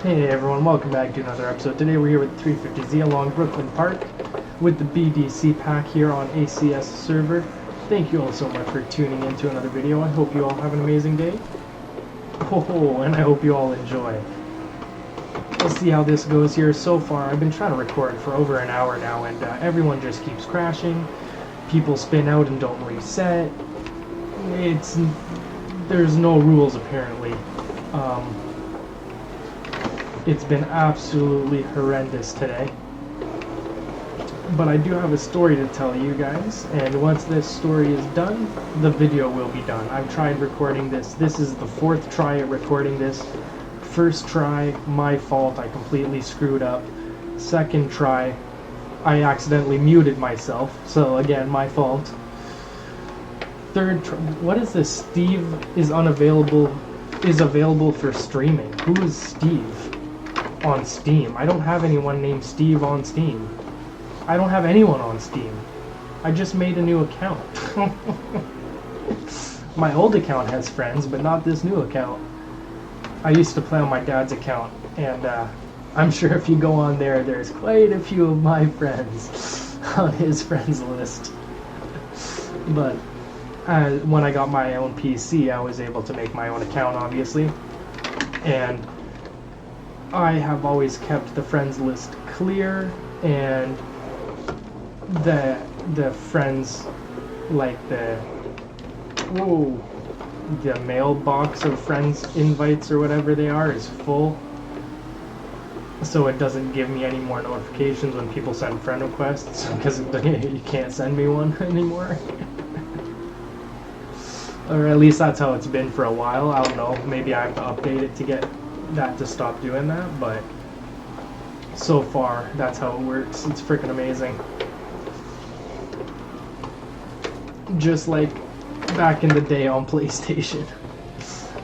Hey everyone, welcome back to another episode. Today we're here with 350Z along Brooklyn Park with the BDC pack here on ACS server. Thank you all so much for tuning in to another video. I hope you all have an amazing day. And I hope you all enjoy. Let's see how this goes here. So far, I've been trying to record for over an hour now, and everyone just keeps crashing. People spin out and don't reset. There's no rules apparently. It's been absolutely horrendous today. But I do have a story to tell you guys, and once this story is done, the video will be done. I've tried recording this. This is the fourth try at recording this. First try, my fault, I completely screwed up. Second try, I accidentally muted myself, so again, my fault. Third try, what is this? Steve is available for streaming. Who is Steve on Steam? I don't have anyone named Steve on Steam. I don't have anyone on Steam. I just made a new account. My old account has friends, but not this new account. I used to play on my dad's account, and I'm sure if you go on there, there's quite a few of my friends on his friends list. But when I got my own PC, I was able to make my own account, obviously. And I have always kept the friends list clear, and the friends, like the mailbox of friends invites or whatever they are is full, so it doesn't give me any more notifications when people send friend requests, because you can't send me one anymore. Or at least that's how it's been for a while. I don't know, maybe I have to update it to get that to stop doing that, but so far that's how it works. It's freaking amazing. Just like back in the day on PlayStation.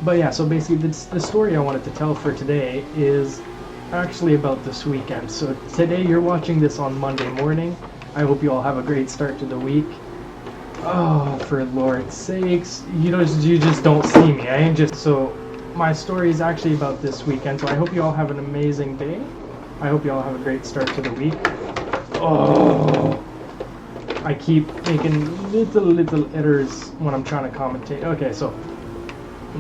But yeah, so basically the story I wanted to tell for today is actually about this weekend. So today you're watching this on Monday morning. I hope you all have a great start to the week. Oh, for Lord's sakes, you just don't see me. So my story is actually about this weekend, so I hope you all have an amazing day. I hope you all have a great start to the week. Oh, I keep making little errors when I'm trying to commentate. Okay, so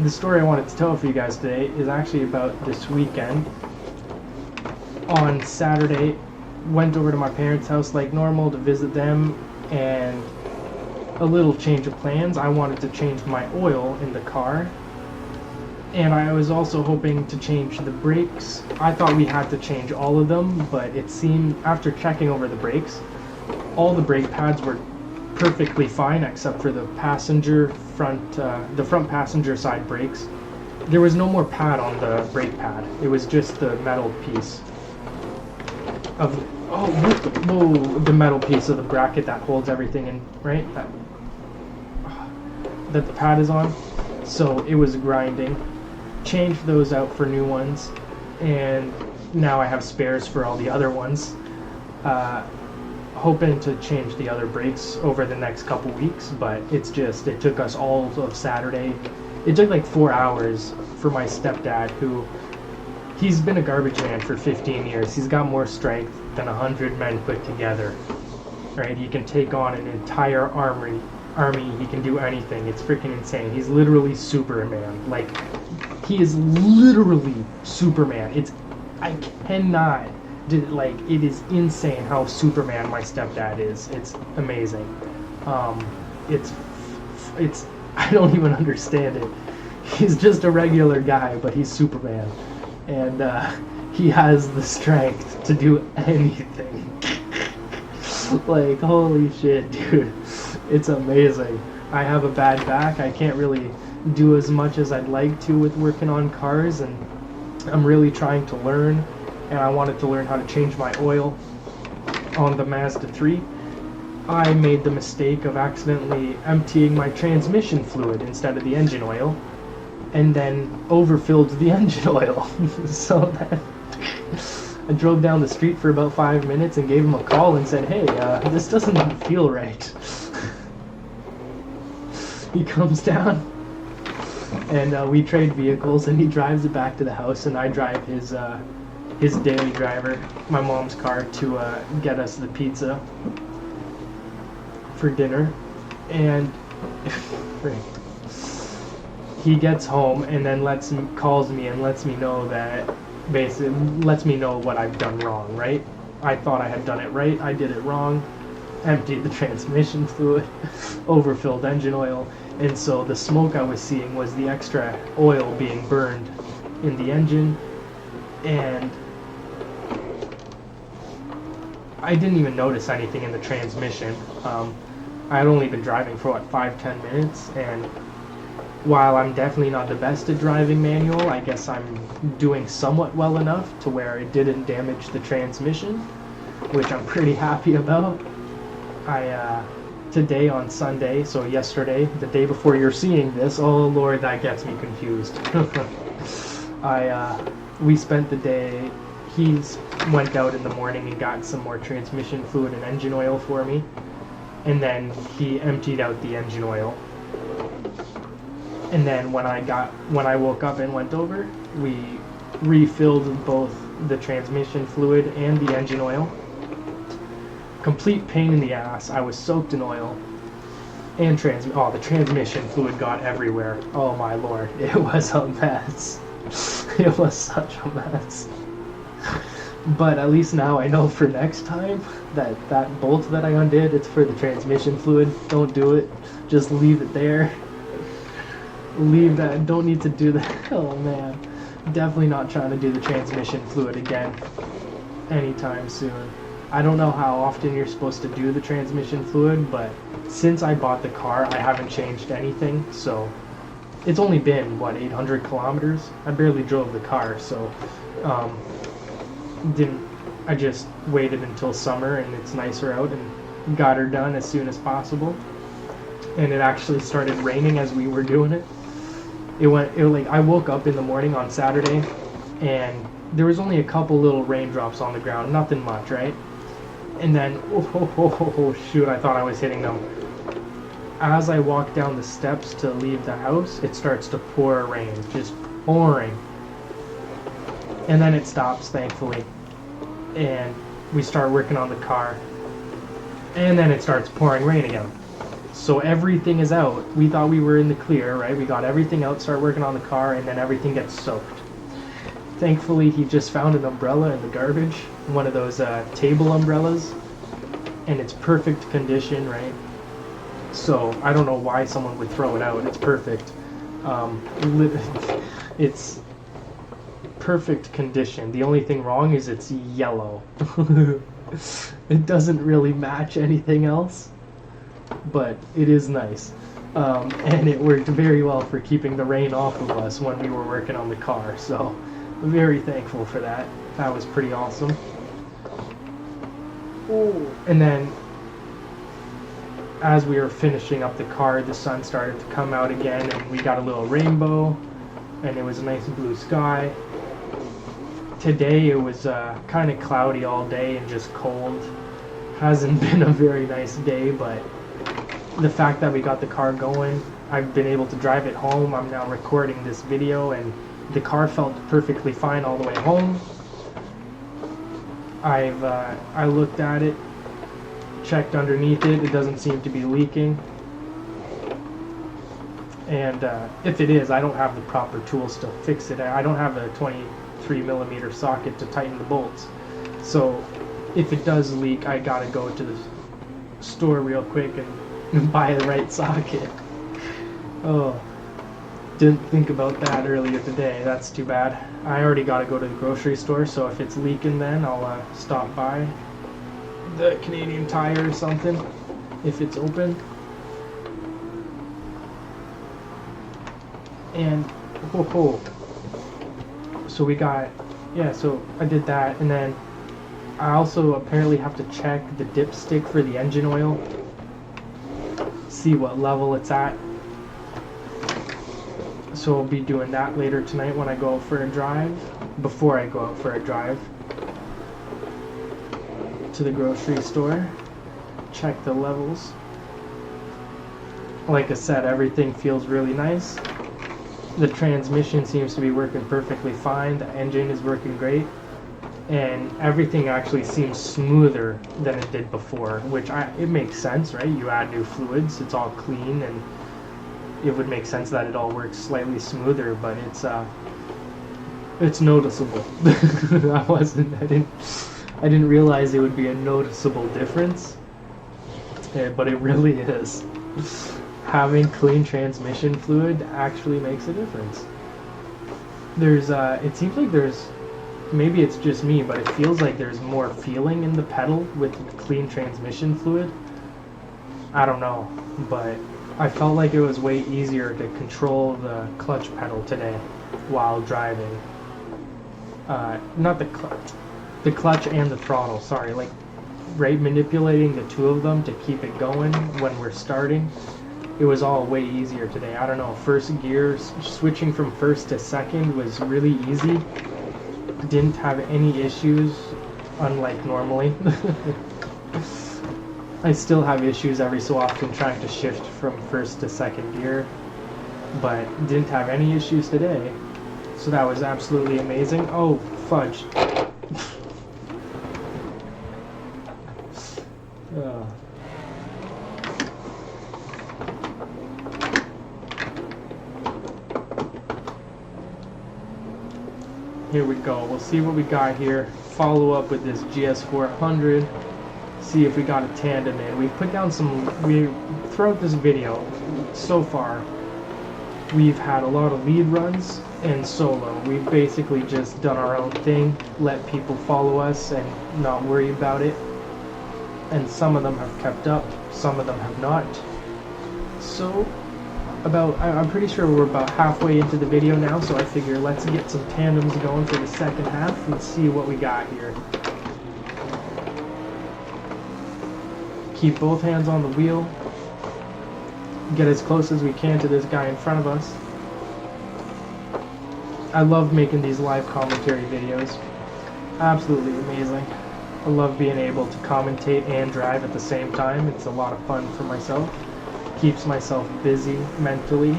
the story I wanted to tell for you guys today is actually about this weekend. On Saturday, went over to my parents' house like normal to visit them, and a little change of plans. I wanted to change my oil in the car, and I was also hoping to change the brakes. I thought we had to change all of them, but it seemed, after checking over the brakes, all the brake pads were perfectly fine except for the front passenger side brakes. There was no more pad on the brake pad. It was just the metal piece of the metal piece of the bracket that holds everything in, right? That the pad is on. So it was grinding. Changed those out for new ones, and now I have spares for all the other ones. Hoping to change the other brakes over the next couple weeks, but it took us all of Saturday. It took like 4 hours for my stepdad, who he's been a garbage man for 15 years. He's got more strength than 100 men put together. Right? He can take on an entire army. He can do anything. It's freaking insane. He's literally Superman. Like, he is literally Superman. It is insane how Superman my stepdad is. It's amazing. It's I don't even understand it. He's just a regular guy, but he's Superman, and he has the strength to do anything. Like, holy shit, dude. It's amazing. I have a bad back. I can't really do as much as I'd like to with working on cars, and I'm really trying to learn. And I wanted to learn how to change my oil on the Mazda 3. I made the mistake of accidentally emptying my transmission fluid instead of the engine oil, and then overfilled the engine oil. So then I drove down the street for about 5 minutes and gave him a call and said, hey, this doesn't feel right. He comes down, And we trade vehicles, and he drives it back to the house, and I drive his daily driver, my mom's car, to get us the pizza for dinner. And he gets home and then calls me and lets me know that, basically lets me know what I've done wrong, right? I thought I had done it right, I did it wrong, emptied the transmission fluid, overfilled engine oil, and so the smoke I was seeing was the extra oil being burned in the engine. And I didn't even notice anything in the transmission. I had only been driving for 5-10 minutes, and while I'm definitely not the best at driving manual, I guess I'm doing somewhat well enough to where it didn't damage the transmission, which I'm pretty happy about. Today on Sunday, so yesterday, the day before you're seeing this, oh Lord, that gets me confused. We spent the day, he went out in the morning and got some more transmission fluid and engine oil for me, and then he emptied out the engine oil. And then when I woke up and went over, we refilled both the transmission fluid and the engine oil. Complete pain in the ass. I was soaked in oil. And the transmission fluid got everywhere. Oh my Lord, it was a mess. It was such a mess. But at least now I know for next time that bolt that I undid, it's for the transmission fluid. Don't do it. Just leave it there. Leave that. Don't need to do that. Oh man, definitely not trying to do the transmission fluid again anytime soon. I don't know how often you're supposed to do the transmission fluid, but since I bought the car, I haven't changed anything. So it's only been, what, 800 kilometers? I barely drove the car, so I just waited until summer and it's nicer out and got her done as soon as possible. And it actually started raining as we were doing it. I woke up in the morning on Saturday and there was only a couple little raindrops on the ground, nothing much, right? And then, oh shoot, I thought I was hitting them. As I walk down the steps to leave the house, it starts to pour rain, just pouring. And then it stops, thankfully. And we start working on the car. And then it starts pouring rain again. So everything is out. We thought we were in the clear, right? We got everything out, start working on the car, and then everything gets soaked. Thankfully, he just found an umbrella in the garbage, one of those table umbrellas, and it's perfect condition, right? So I don't know why someone would throw it out. It's perfect. It's perfect condition. The only thing wrong is it's yellow. It doesn't really match anything else, but it is nice. And it worked very well for keeping the rain off of us when we were working on the car, so very thankful for that. That was pretty awesome. Ooh. And then as we were finishing up the car, the sun started to come out again and we got a little rainbow and it was a nice blue sky. Today it was kind of cloudy all day and just cold. Hasn't been a very nice day, but the fact that we got the car going, I've been able to drive it home. I'm now recording this video and the car felt perfectly fine all the way home. I looked at it, checked underneath it, it doesn't seem to be leaking. And if it is, I don't have the proper tools to fix it. I don't have a 23mm socket to tighten the bolts. So if it does leak, I gotta go to the store real quick and buy the right socket. Oh, didn't think about that earlier today. That's too bad. I already gotta go to the grocery store, so if it's leaking then I'll stop by the Canadian Tire or something if it's open. And so we got, yeah, so I did that, and then I also apparently have to check the dipstick for the engine oil, see what level it's at. So I'll be doing that later tonight when I go out for a drive, before I go out for a drive to the grocery store, check the levels. Like I said, everything feels really nice. The transmission seems to be working perfectly fine. The engine is working great. And everything actually seems smoother than it did before, which it makes sense, right? You add new fluids, it's all clean, and it would make sense that it all works slightly smoother, but it's noticeable. I didn't realize it would be a noticeable difference, but it really is. Having clean transmission fluid actually makes a difference. It seems like maybe it's just me, but it feels like there's more feeling in the pedal with clean transmission fluid. I don't know, but I felt like it was way easier to control the clutch pedal today while driving. Not the clutch and the throttle, sorry, like right, manipulating the two of them to keep it going when we're starting. It was all way easier today. I don't know, first gear, switching from first to second was really easy. Didn't have any issues, unlike normally. I still have issues every so often trying to shift from first to second gear, but didn't have any issues today. So that was absolutely amazing. Oh, fudge. Here we go. We'll see what we got here. Follow up with this GS400. See if we got a tandem in. We've put down throughout this video so far, we've had a lot of lead runs and solo. We've basically just done our own thing, let people follow us and not worry about it. And some of them have kept up, some of them have not. So I'm pretty sure we're about halfway into the video now, so I figure let's get some tandems going for the second half and see what we got here. Keep both hands on the wheel. Get as close as we can to this guy in front of us. I love making these live commentary videos. Absolutely amazing. I love being able to commentate and drive at the same time. It's a lot of fun for myself. Keeps myself busy mentally.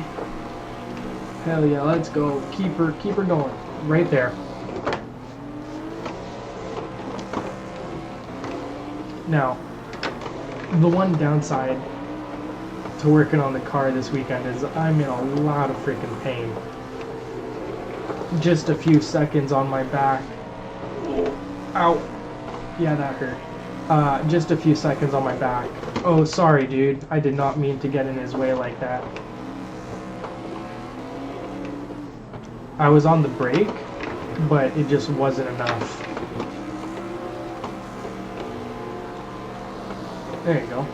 Hell yeah, let's go. Keep her going. Right there. Now, the one downside to working on the car this weekend is I'm in a lot of freaking pain. Just a few seconds on my back. Ow. Yeah, that hurt. Just a few seconds on my back. Oh, sorry, dude. I did not mean to get in his way like that. I was on the brake, but it just wasn't enough. There you go.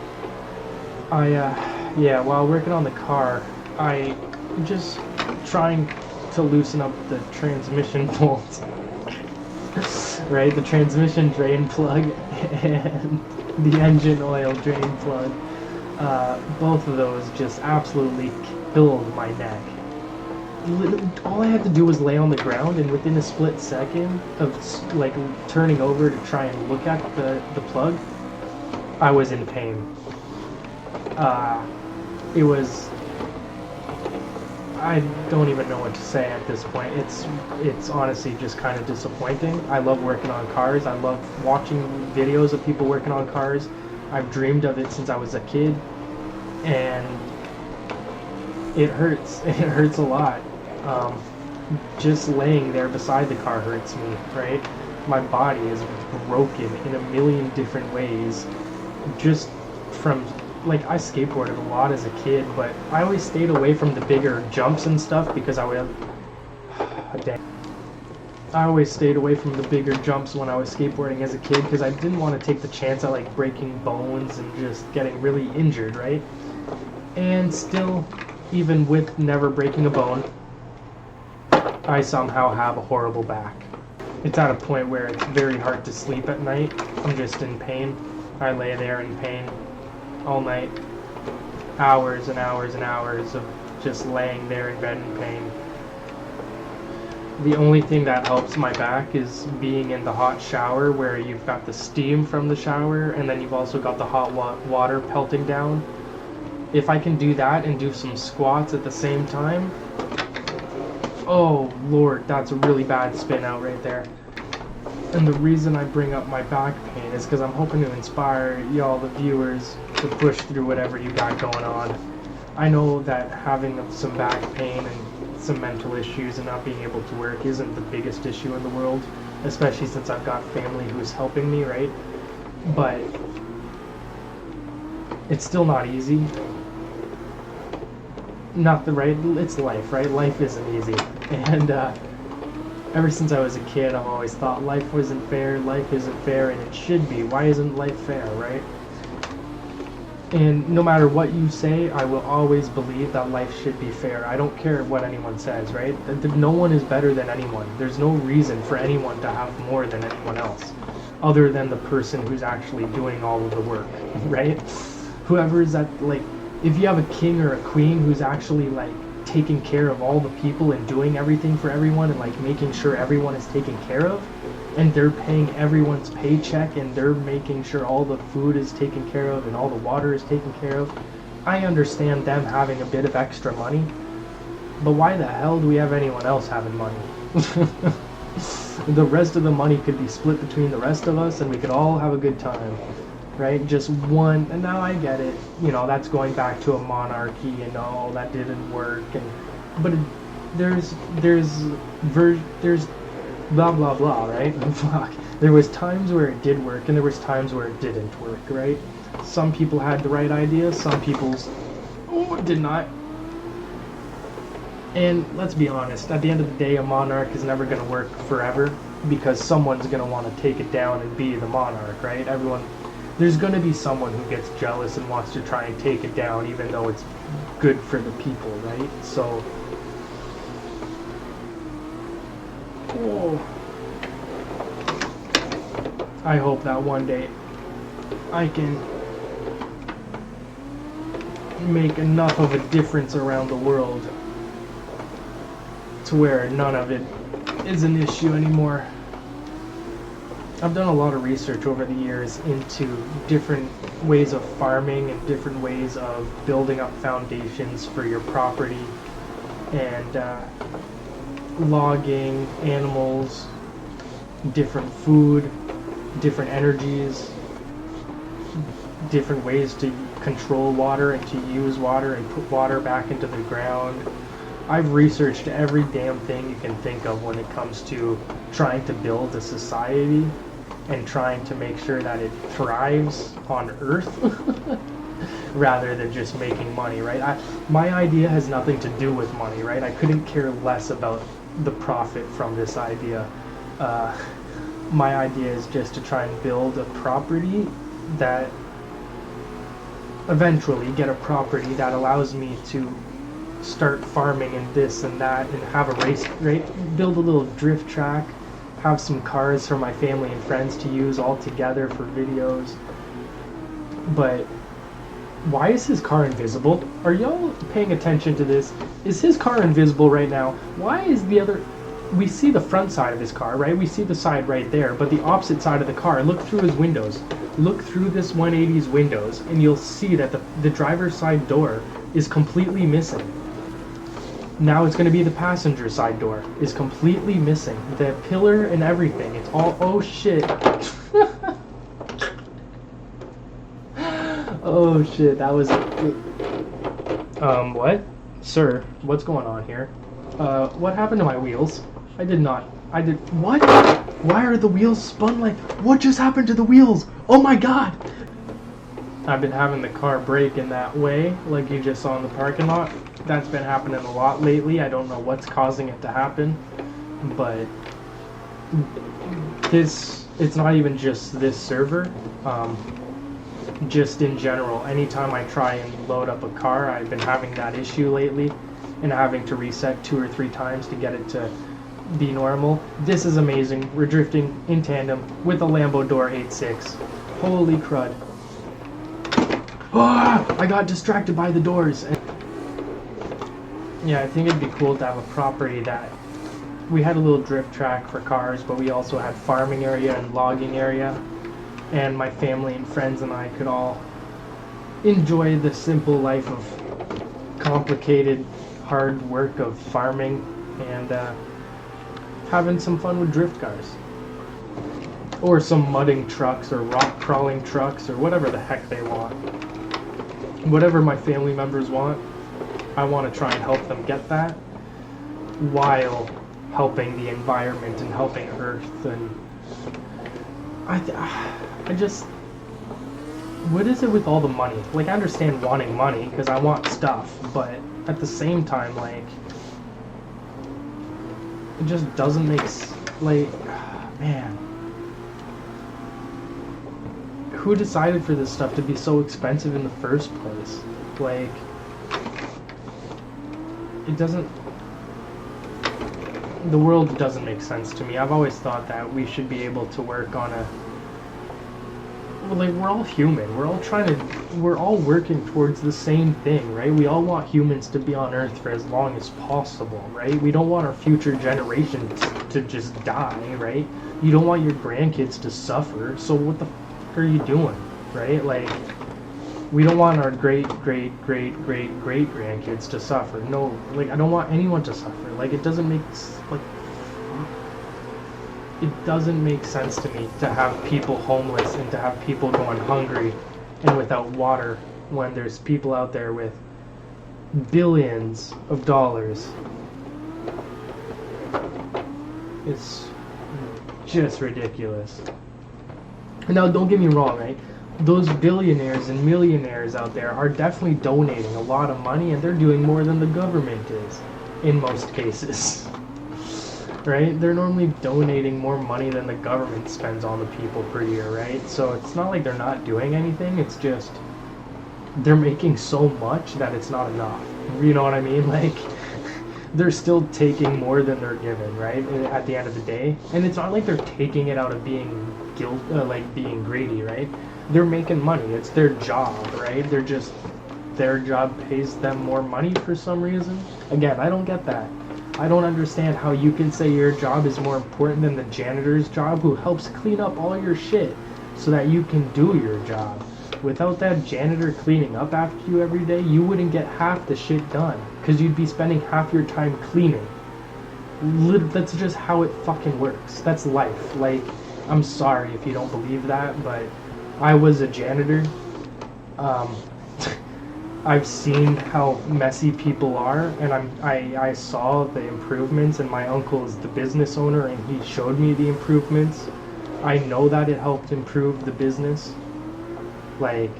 Yeah, while working on the car, I just trying to loosen up the transmission bolts. Right, the transmission drain plug and the engine oil drain plug. Both of those just absolutely killed my neck. All I had to do was lay on the ground, and within a split second of like turning over to try and look at the plug, I was in pain. It was, I don't even know what to say at this point. It's honestly just kind of disappointing. I love working on cars. I love watching videos of people working on cars. I've dreamed of it since I was a kid, and it hurts. It hurts a lot. Just laying there beside the car hurts me, right? My body is broken in a million different ways. Just from, like, I skateboarded a lot as a kid, but I always stayed away from the bigger jumps and stuff because I always stayed away from the bigger jumps when I was skateboarding as a kid because I didn't want to take the chance of like breaking bones and just getting really injured, right? And still, even with never breaking a bone, I somehow have a horrible back. It's at a point where it's very hard to sleep at night. I'm just in pain. I lay there in pain all night. Hours and hours and hours of just laying there in bed in pain. The only thing that helps my back is being in the hot shower where you've got the steam from the shower and then you've also got the hot water pelting down. If I can do that and do some squats at the same time, Oh, Lord, that's a really bad spin out right there. And the reason I bring up my back pain is because I'm hoping to inspire y'all, the viewers, to push through whatever you got going on. I know that having some back pain and some mental issues and not being able to work isn't the biggest issue in the world, especially since I've got family who's helping me, right? But it's still not easy. Not the right, it's life, right? Life isn't easy. And ever since I was a kid, I've always thought life isn't fair, and it should be. Why isn't life fair, right? And no matter what you say, I will always believe that life should be fair. I don't care what anyone says, right? No one is better than anyone. There's no reason for anyone to have more than anyone else, other than the person who's actually doing all of the work, right? Whoever is that, like, if you have a king or a queen who's actually, like, taking care of all the people and doing everything for everyone and, like, making sure everyone is taken care of, and they're paying everyone's paycheck and they're making sure all the food is taken care of and all the water is taken care of, I understand them having a bit of extra money, but why the hell do we have anyone else having money? The rest of the money could be split between the rest of us and we could all have a good time. Right, just one, and now I get it. You know, that's going back to a monarchy, and all that didn't work. But there's blah blah blah, right? Fuck. There was times where it did work, and there was times where it didn't work, right? Some people had the right idea, some people's did not. And let's be honest, at the end of the day, a monarch is never going to work forever because someone's going to want to take it down and be the monarch, right? There's going to be someone who gets jealous and wants to try and take it down, even though it's good for the people, right? So, I hope that one day I can make enough of a difference around the world to where none of it is an issue anymore. I've done a lot of research over the years into different ways of farming and different ways of building up foundations for your property, and logging, animals, different food, different energies, different ways to control water and to use water and put water back into the ground. I've researched every damn thing you can think of when it comes to trying to build a society and trying to make sure that it thrives on Earth rather than just making money, right? My idea has nothing to do with money, right? I couldn't care less about the profit from this idea. My idea is just to try and build a property that eventually get a property that allows me to start farming and this and that and have a race, right? Build a little drift track, have some cars for my family and friends to use all together for videos. But why is his car invisible? Are y'all paying attention to this? Is his car invisible right now? Why is the other... We see the front side of his car, right? We see the side right there, but the opposite side of the car, look through his windows. Look through this 180's windows, and you'll see that the driver's side door is completely missing. Now it's going to be the passenger side door is completely missing. The pillar and everything. It's all... Oh, shit. Oh, shit. That was... What? Sir, what's going on here? What happened to my wheels? I did not... What? Why are the wheels spun like... What just happened to the wheels? Oh, my God! I've been having the car brake in that way, like you just saw in the parking lot. That's been happening a lot lately. I don't know what's causing it to happen, but it's not even just this server. Just in general, anytime I try and load up a car, I've been having that issue lately and having to reset 2 or 3 times to get it to be normal. This is amazing. We're drifting in tandem with a Lambo Door 86. Holy crud. Ah, I got distracted by the doors. Yeah, I think it'd be cool to have a property that we had a little drift track for cars, but we also had farming area and logging area, and my family and friends and I could all enjoy the simple life of complicated hard work of farming and having some fun with drift cars. Or some mudding trucks or rock crawling trucks or whatever the heck they want. Whatever my family members want, I want to try and help them get that while helping the environment and helping Earth. And I just, what is it with all the money? Like, I understand wanting money because I want stuff, but at the same time, like, it just doesn't make, like, man. Who decided for this stuff to be so expensive in the first place? Like, it doesn't, the world doesn't make sense to me. I've always thought that we should be able to work on a, like, we're all human. We're all working towards the same thing, right? We all want humans to be on Earth for as long as possible, right? We don't want our future generations to just die, right? You don't want your grandkids to suffer, so what the f are you doing, right? Like, we don't want our great grandkids to suffer. No, like, I don't want anyone to suffer. Like, it doesn't make, like, it doesn't make sense to me to have people homeless and to have people going hungry and without water when there's people out there with billions of dollars. It's just ridiculous. Now, don't get me wrong, right? Those billionaires and millionaires out there are definitely donating a lot of money, and they're doing more than the government is, in most cases. Right? They're normally donating more money than the government spends on the people per year, right? So it's not like they're not doing anything, it's just they're making so much that it's not enough. You know what I mean? Like, they're still taking more than they're given, right? At the end of the day. And it's not like they're taking it out of being like being greedy, right? They're making money. It's their job, right? They're just, their job pays them more money for some reason. Again, I don't get that. I don't understand how you can say your job is more important than the janitor's job who helps clean up all your shit so that you can do your job. Without that janitor cleaning up after you every day, you wouldn't get half the shit done because you'd be spending half your time cleaning. That's just how it fucking works. That's life. Like, I'm sorry if you don't believe that, but I was a janitor. I've seen how messy people are, and I saw the improvements, and my uncle is the business owner, and he showed me the improvements. I know that it helped improve the business. Like,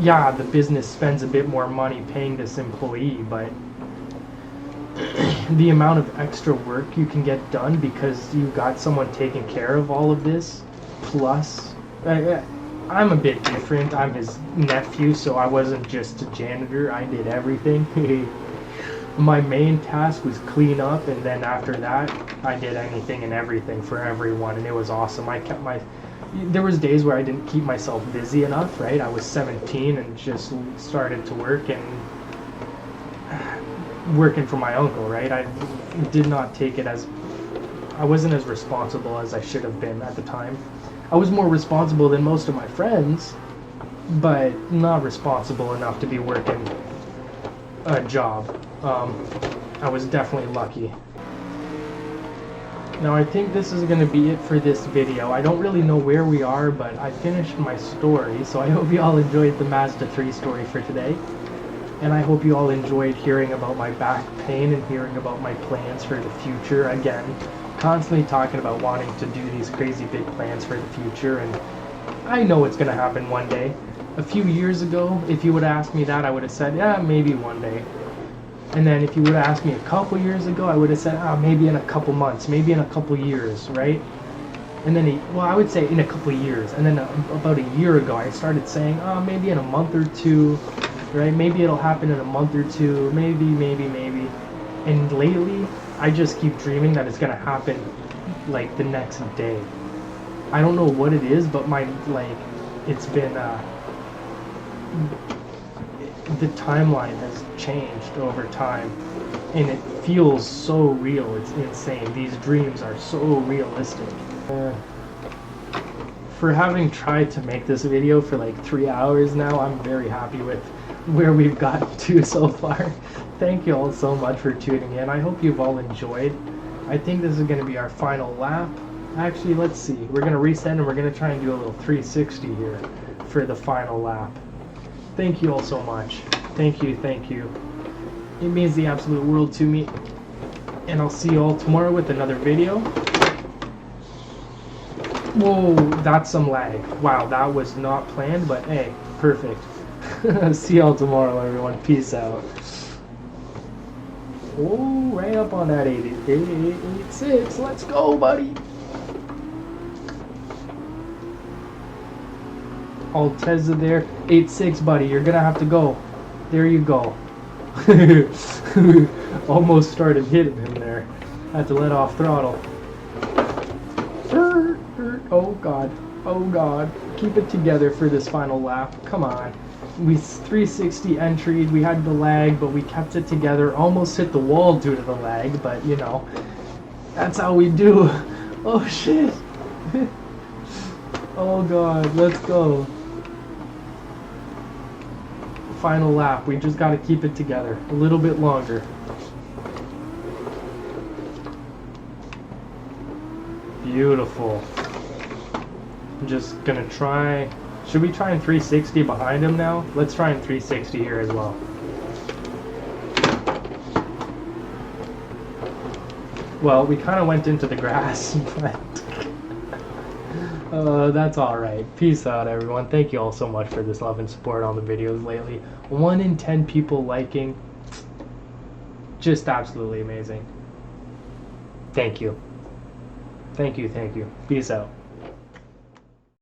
yeah, the business spends a bit more money paying this employee, but the amount of extra work you can get done because you got someone taking care of all of this, plus, I'm a bit different. I'm his nephew, so I wasn't just a janitor. I did everything. My main task was clean up, and then after that, I did anything and everything for everyone, and it was awesome. I kept my... There was days where I didn't keep myself busy enough, right? I was 17 and just started to work and working for my uncle, right? I did not take it as... I wasn't as responsible as I should have been at the time. I was more responsible than most of my friends, but not responsible enough to be working a job. I was definitely lucky. Now I think this is going to be it for this video. I don't really know where we are, but I finished my story, so I hope you all enjoyed the Mazda 3 story for today. And I hope you all enjoyed hearing about my back pain and hearing about my plans for the future. Again, constantly talking about wanting to do these crazy big plans for the future, and I know it's going to happen one day. A few years ago, if you would have asked me that, I would have said, yeah, maybe one day. And then if you would have asked me a couple years ago, I would have said, maybe in a couple months, maybe in a couple years, right? And then, I would say in a couple years. And then about a year ago, I started saying, maybe in a month or two, right? Maybe it'll happen in a month or two, maybe. And lately, I just keep dreaming that it's going to happen, like, the next day. I don't know what it is, but it's been, the timeline has changed over time, and it feels so real. It's insane. These dreams are so realistic. For having tried to make this video for like 3 hours now, I'm very happy with where we've gotten to so far. thank you all so much for tuning in. I hope you've all enjoyed. I think this is going to be our final lap. Actually, let's see. We're going to reset and we're going to try and do a little 360 here for the final lap. Thank you all so much. Thank you, thank you. It means the absolute world to me. And I'll see you all tomorrow with another video. Whoa, that's some lag. Wow, that was not planned, but hey, perfect. See y'all tomorrow, everyone. Peace out. Oh, right up on that 86. Let's go, buddy. Alteza there. 86, buddy. You're going to have to go. There you go. Almost started hitting him there. Had to let off throttle. Oh god, oh god. Keep it together for this final lap. Come on. We 360 entry, we had the lag, but we kept it together. Almost hit the wall due to the lag, but you know, that's how we do. Oh shit. Oh god, let's go. Final lap, we just gotta keep it together a little bit longer. Beautiful. I'm just gonna try. Should we try and 360 behind him now? Let's try and 360 here as well. Well, we kind of went into the grass, but that's alright. Peace out, everyone. Thank you all so much for this love and support on the videos lately. 1 in 10 people liking. Just absolutely amazing. Thank you. Thank you, thank you. Peace out.